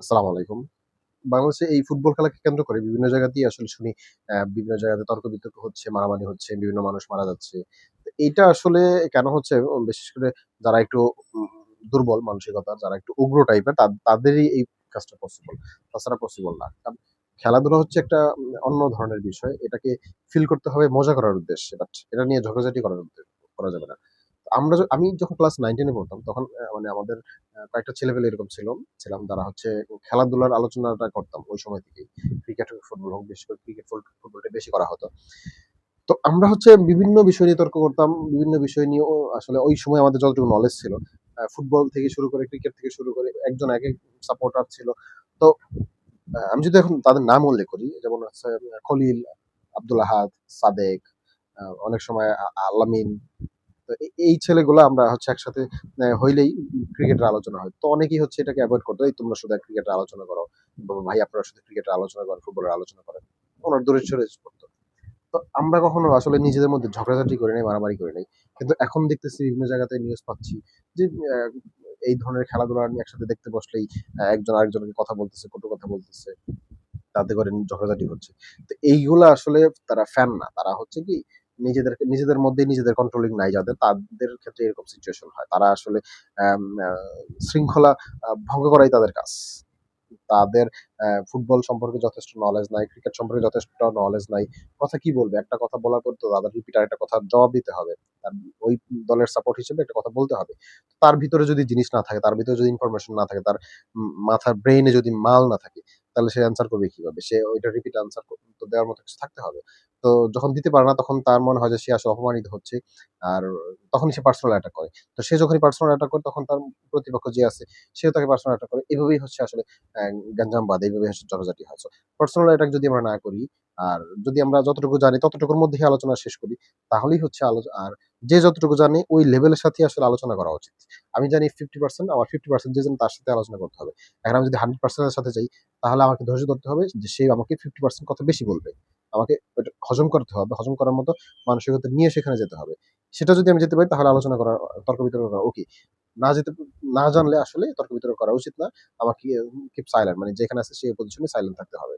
আসসালামু আলাইকুম। বাংলাদেশে এই ফুটবল খেলাকে কেন্দ্র করে বিভিন্ন জায়গাতেই আসলে শুনি বিভিন্ন জায়গাতে তর্ক-বিতর্ক হচ্ছে, মারামারি হচ্ছে, বিভিন্ন মানুষ মারা যাচ্ছে। তো এইটা আসলে কেন হচ্ছে বিশেষ করে যারা একটু উম দুর্বল মানসিকতার, যারা একটু উগ্র টাইপের তাদেরই এই কাজটা পসিবল। তাছাড়া পসিবল না। কারণ খেলাধুলা হচ্ছে একটা অন্য ধরনের বিষয়। এটাকে ফিল করতে হবে মজা করার উদ্দেশ্যে। বাট এটা নিয়ে ঝগড়াঝাটি করা যাবে না। আমি যখন ক্লাস 9-10 এ পড়তাম তখন মানে আমাদের কয়েকটা ছেলেপেলে এরকম ছিলাম যারা হচ্ছে খেলাধুলার আলোচনাটা করতাম ওই সময় থেকেই। ক্রিকেট হোক, ফুটবল হোক, বিশেষ করে ফুটবলটা বেশি করা হতো। তো আমরা হচ্ছে বিভিন্ন বিষয় নিয়ে তর্ক করতাম। বিভিন্ন বিষয় নিয়েও আসলে ওই সময় আমাদের যতটুকু নলেজ ছিল, ফুটবল থেকে শুরু করে, ক্রিকেট থেকে শুরু করে একজন একেক সাপোর্টার ছিল। তো আমি যদি এখন তাদের নাম উল্লেখ করি, যেমন হচ্ছে খলিল, আব্দুল আহাদ, সাদেক, অনেক সময় আল-আমিন। তো এই ছেলেগুলা আমরা হচ্ছে একসাথে হইলেই ক্রিকেটের আলোচনা হয়। তো অনেকেই হচ্ছে এটাকে এভয়েড করতো। এই তোমরা শুধু ক্রিকেটের আলোচনা করো। ভাই আপনারা শুধু ক্রিকেটের আলোচনা করেন, ফুটবলের আলোচনা করেন। ওনারা দূরে সরে পড়তো। তো আমরা কখনো আসলে নিজেদের মধ্যে ঝগড়াঝাটি করি নাই, মারামারি করি নাই। কিন্তু এখন দেখতেছি বিভিন্ন জায়গাতে নিউজ পাচ্ছি যে এই ধরনের খেলাধুলা নিয়ে একসাথে দেখতে বসলেই একজন আরেকজনকে কথা বলতেছে, কটু কথা বলতেছে। তাতে করে ঝগড়াঝাটি হচ্ছে। তো এইগুলা আসলে তারা ফ্যান না। তারা হচ্ছে কি নিজেদের মধ্যেই নিজেদের কন্ট্রোলিং নাই যাদের, তাদের ক্ষেত্রে এরকম সিচুয়েশন হয়। তারা আসলে আম আ শৃঙ্খলা ভঙ্গ করাই তাদের কাজ। তাদের ফুটবল সম্পর্কে যথেষ্ট নলেজ নাই, ক্রিকেট সম্পর্কে যথেষ্ট নলেজ নাই। কথা কি বলবে? একটা কথা বলার পর তো আবার রিপিট আরেকটা কথার জবাব দিতে হবে। তার ওই দলের সাপোর্ট হিসেবে একটা কথা বলতে হবে। তার ভিতরে যদি জিনিস না থাকে, তার ভিতরে যদি ইনফরমেশন না থাকে, তার মাথার ব্রেইনে যদি মাল না থাকে, তাহলে সে অ্যান্সার করবে কিভাবে? সে ওইটা রিপিট অ্যান্সার তো দেওয়ার মতো কিছু থাকতে হবে। তো যখন দিতে পারে না তখন তার মনে হয় যে সে আসলে অপমানিত হচ্ছে। আর তখনই সে পার্সোনাল অ্যাটাক করে। তো সে যখনই পার্সোনাল অ্যাটাক করে তখন তার প্রতিপক্ষ যে আছে সেও তাকে পার্সোনাল অ্যাটাক করে। এভাবেই হচ্ছে আসলে অ্যা গ্যাঞ্জাম বাধে, এভাবে হচ্ছে ঝগড়াঝাটি হয়। সো পার্সোনাল অ্যাটাক যদি আমরা না করি, আর যদি আমরা যতটুকু জানি ততটুকুর মধ্যেই আলোচনা শেষ করি, তাহলেই হচ্ছে আর যে যতটুকু জানে ওই লেভেলের সাথেই আসলে আলোচনা করা উচিত। আমি জানি 50% আমার 50% যে জানে তার সাথে আলোচনা করতে হবে। এখন আমি যদি 100% এর সাথে যাই, তাহলে আমাকে ধৈর্য ধরতে হবে যে সে আমাকে 50% কথা বেশি বলবে। আমাকে ওইটা হজম করতে হবে। হজম করার মতো মানসিকতা নিয়ে সেখানে যেতে হবে। সেটা যদি আমি যেতে পারি তাহলে আলোচনা করা, তর্ক বিতর্ক করা ওকে। না যেতে না জানলে আসলে তর্ক বিতর্ক করা উচিত না। আমাকে কিপ সাইলেন্ট, মানে যেখানে আছে সেই পজিশনে সাইলেন্ট থাকতে হবে।